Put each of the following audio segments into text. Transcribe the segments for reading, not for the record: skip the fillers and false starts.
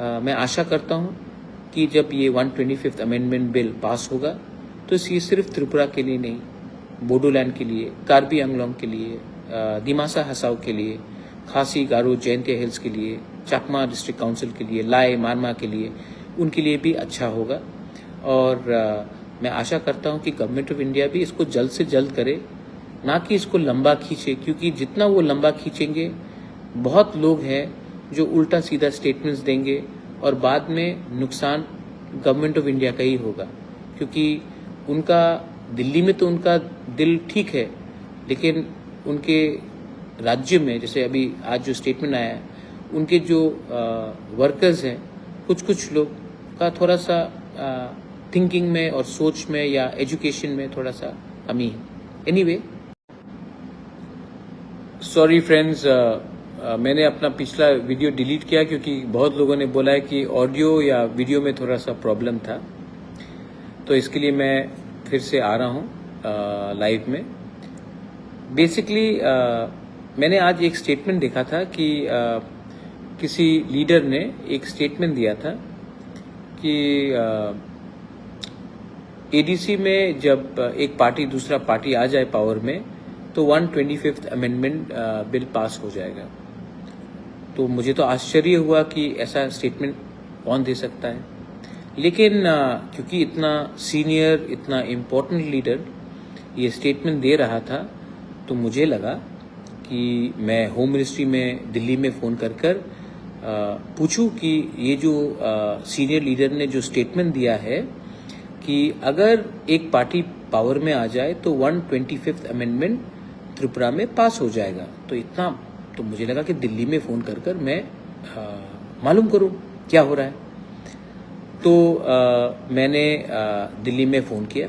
मैं आशा करता हूँ कि जब ये 125th अमेंडमेंट बिल पास होगा तो ये सिर्फ त्रिपुरा के लिए नहीं, बोडोलैंड के लिए, कार्बी आंगलोंग के लिए, दिमासा हसाओ के लिए, खासी गारो जयंतिया हिल्स के लिए, चकमा डिस्ट्रिक्ट काउंसिल के लिए, लाई मारमा के लिए, उनके लिए भी अच्छा होगा। और मैं आशा करता हूँ कि गवर्नमेंट ऑफ इंडिया भी इसको जल्द से जल्द करे, ना कि इसको लंबा खींचे, क्योंकि जितना वो लंबा खींचेंगे बहुत लोग हैं जो उल्टा सीधा स्टेटमेंट्स देंगे और बाद में नुकसान गवर्नमेंट ऑफ इंडिया का ही होगा। क्योंकि उनका दिल्ली में तो उनका दिल ठीक है, लेकिन उनके राज्य में जैसे अभी आज जो स्टेटमेंट आया है, उनके जो वर्कर्स हैं कुछ लोग का थोड़ा सा थिंकिंग में और सोच में या एजुकेशन में थोड़ा सा कमी है। एनीवे, सॉरी फ्रेंड्स, मैंने अपना पिछला वीडियो डिलीट किया क्योंकि बहुत लोगों ने बोला है कि ऑडियो या वीडियो में थोड़ा सा प्रॉब्लम था, तो इसके लिए मैं फिर से आ रहा हूँ लाइव में। बेसिकली मैंने आज एक स्टेटमेंट देखा था कि किसी लीडर ने एक स्टेटमेंट दिया था कि एडीसी में जब एक पार्टी दूसरा पार्टी आ जाए पावर में तो 125th अमेंडमेंट बिल पास हो जाएगा। तो मुझे तो आश्चर्य हुआ कि ऐसा स्टेटमेंट कौन दे सकता है, लेकिन क्योंकि इतना सीनियर, इतना इम्पोर्टेंट लीडर ये स्टेटमेंट दे रहा था, तो मुझे लगा कि मैं होम मिनिस्ट्री में दिल्ली में फ़ोन कर पूछूं कि ये जो सीनियर लीडर ने जो स्टेटमेंट दिया है कि अगर एक पार्टी पावर में आ जाए तो 125th अमेंडमेंट त्रिपुरा में पास हो जाएगा। तो इतना तो मुझे लगा कि दिल्ली में फ़ोन कर मैं मालूम करूं क्या हो रहा है। तो मैंने दिल्ली में फ़ोन किया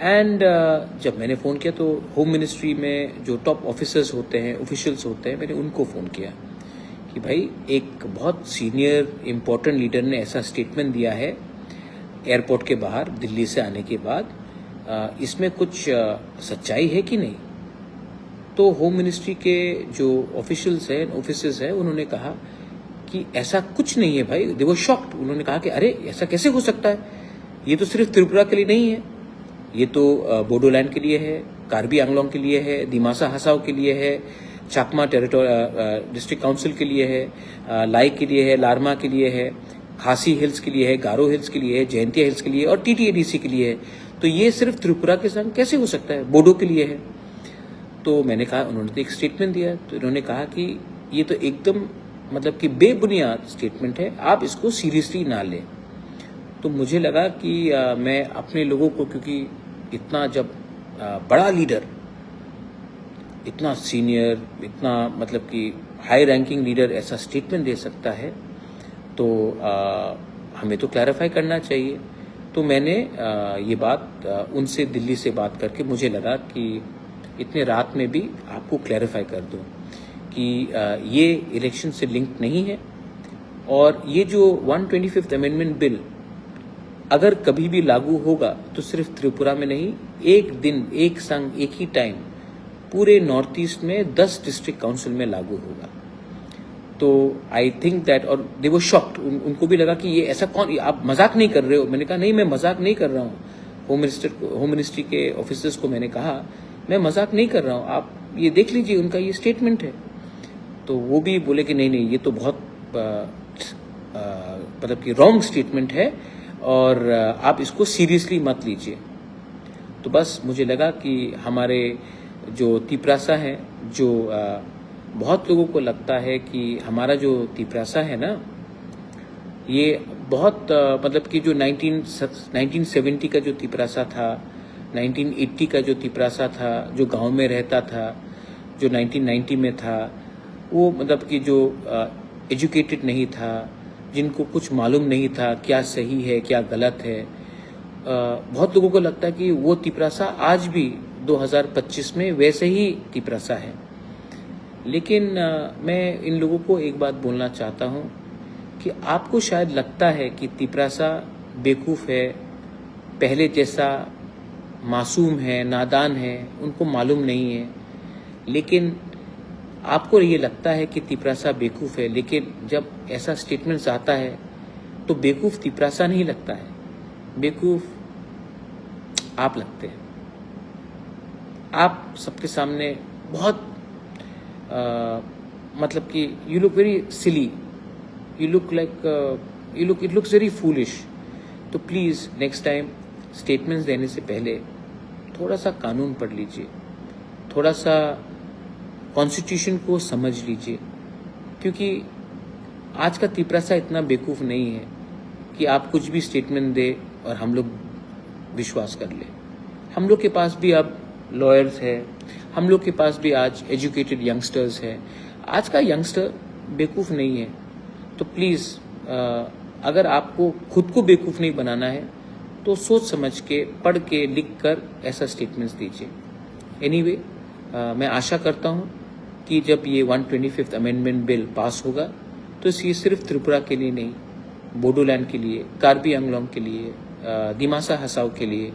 एंड जब मैंने फ़ोन किया तो होम मिनिस्ट्री में जो टॉप ऑफिसर्स होते हैं, ऑफिशियल्स होते हैं, मैंने उनको फ़ोन किया कि भाई एक बहुत सीनियर इम्पोर्टेंट लीडर ने ऐसा स्टेटमेंट दिया है एयरपोर्ट के बाहर दिल्ली से आने के बाद, इसमें कुछ सच्चाई है कि नहीं। तो होम मिनिस्ट्री के जो ऑफिशियल्स हैं, ऑफिसर्स हैं, उन्होंने कहा कि ऐसा कुछ नहीं है भाई। दे वर शॉक्ड। उन्होंने कहा कि अरे ऐसा कैसे हो सकता है, ये तो सिर्फ त्रिपुरा के लिए नहीं है, ये तो बोडोलैंड के लिए है, कार्बी आंगलोंग के लिए है, दिमासा हसाओ के लिए है, चकमा डिस्ट्रिक्ट काउंसिल के लिए है, लाई के लिए है, लारमा के लिए है, खासी हिल्स के लिए है, गारो हिल्स के लिए है, जयंतिया हिल्स के लिए और टीटीएडीसी के लिए है। तो ये सिर्फ त्रिपुरा के संग कैसे हो सकता है, बोडो के लिए है। तो मैंने कहा, उन्होंने तो एक स्टेटमेंट दिया, तो इन्होंने कहा कि ये तो एकदम मतलब कि बेबुनियाद स्टेटमेंट है, आप इसको सीरियसली ना लें। तो मुझे लगा कि मैं अपने लोगों को, क्योंकि इतना जब बड़ा लीडर, इतना सीनियर, इतना मतलब कि हाई रैंकिंग लीडर ऐसा स्टेटमेंट दे सकता है, तो हमें तो क्लैरिफाई करना चाहिए। तो मैंने ये बात उनसे दिल्ली से बात करके मुझे लगा कि इतने रात में भी आपको क्लैरिफाई कर दूं कि ये इलेक्शन से लिंक नहीं है, और ये जो 125th अमेंडमेंट बिल अगर कभी भी लागू होगा तो सिर्फ त्रिपुरा में नहीं, एक दिन, एक संग, एक ही टाइम पूरे नॉर्थ ईस्ट में 10 डिस्ट्रिक्ट काउंसिल में लागू होगा। तो आई थिंक दैट, और दे वर शॉक्ड, उनको भी लगा कि ये ऐसा कौन, आप मजाक नहीं कर रहे हो। मैंने कहा नहीं, मैं मजाक नहीं कर रहा हूँ। होम मिनिस्ट्री के ऑफिसर्स को मैंने कहा मैं मजाक नहीं कर रहा हूँ, आप ये देख लीजिए, उनका ये स्टेटमेंट है। तो वो भी बोले कि नहीं, ये तो बहुत मतलब कि रॉन्ग स्टेटमेंट है और आप इसको सीरियसली मत लीजिए। तो बस मुझे लगा कि हमारे जो तिपरासा है, जो बहुत लोगों को लगता है कि हमारा जो तिपरासा है ना, ये बहुत मतलब कि जो 1970 का जो तिपरासा था, 1980 का जो तिपरासा था, जो गांव में रहता था, जो 1990 में था, वो मतलब कि जो एजुकेटेड नहीं था, जिनको कुछ मालूम नहीं था क्या सही है क्या गलत है, बहुत लोगों को लगता है कि वो तिपरासा आज भी 2025 में वैसे ही तिपरासा है। लेकिन मैं इन लोगों को एक बात बोलना चाहता हूँ कि आपको शायद लगता है कि तिपरासा बेवकूफ़ है, पहले जैसा मासूम है, नादान है, उनको मालूम नहीं है। लेकिन आपको ये लगता है कि तिपरासा बेवकूफ़ है, लेकिन जब ऐसा स्टेटमेंट्स आता है तो बेवकूफ़ तिपरासा नहीं लगता है, बेवकूफ़ आप लगते हैं। आप सबके सामने बहुत मतलब कि you look very silly, you look like it looks very foolish. तो प्लीज़ नेक्स्ट टाइम स्टेटमेंट्स देने से पहले थोड़ा सा कानून पढ़ लीजिए, थोड़ा सा कॉन्स्टिट्यूशन को समझ लीजिए, क्योंकि आज का तिपरासा इतना बेवकूफ़ नहीं है कि आप कुछ भी स्टेटमेंट दे और हम लोग विश्वास कर ले। हम लोग के पास भी अब लॉयर्स है, हम लोग के पास भी आज एजुकेटेड यंगस्टर्स है। आज का यंगस्टर बेवकूफ़ नहीं है। तो प्लीज़ अगर आपको खुद को बेवकूफ़ नहीं बनाना है तो सोच समझ के, पढ़ के, लिख कर ऐसा स्टेटमेंट्स दीजिए। एनीवे, मैं आशा करता हूँ कि जब ये 125th अमेंडमेंट बिल पास होगा तो ये सिर्फ त्रिपुरा के लिए नहीं, बोडोलैंड के लिए, कार्बी आंगलोंग के लिए, दिमासा हसाओ के लिए,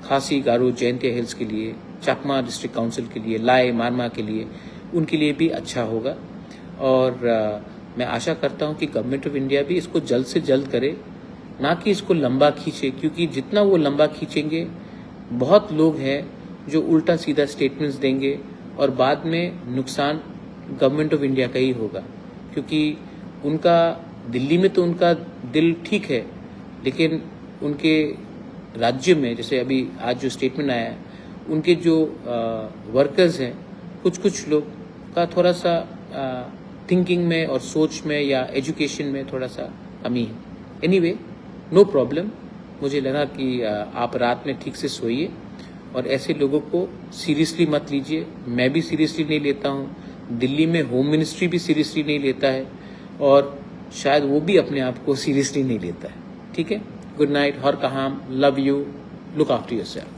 खासी गारो जयंतिया हिल्स के लिए, चाकमा डिस्ट्रिक्ट काउंसिल के लिए, लाई मारमा के लिए, उनके लिए भी अच्छा होगा। और मैं आशा करता हूं कि गवर्नमेंट ऑफ इंडिया भी इसको जल्द से जल्द करे, ना कि इसको लंबा खींचे, क्योंकि जितना वो लंबा खींचेंगे बहुत लोग हैं जो उल्टा सीधा स्टेटमेंट्स देंगे और बाद में नुकसान गवर्नमेंट ऑफ इंडिया का ही होगा। क्योंकि उनका दिल्ली में तो उनका दिल ठीक है, लेकिन उनके राज्य में, जैसे अभी आज जो स्टेटमेंट आया है, उनके जो वर्कर्स हैं, कुछ लोग का थोड़ा सा थिंकिंग में और सोच में या एजुकेशन में थोड़ा सा कमी है। Anyway, no problem. मुझे लगा कि आप रात में ठीक से सोइए और ऐसे लोगों को सीरियसली मत लीजिए। मैं भी सीरियसली नहीं लेता हूँ, दिल्ली में होम मिनिस्ट्री भी सीरियसली नहीं लेता है और शायद वो भी अपने आप को सीरियसली नहीं लेता है। ठीक है, गुड नाइट, हर कहाम, love you, look after yourself.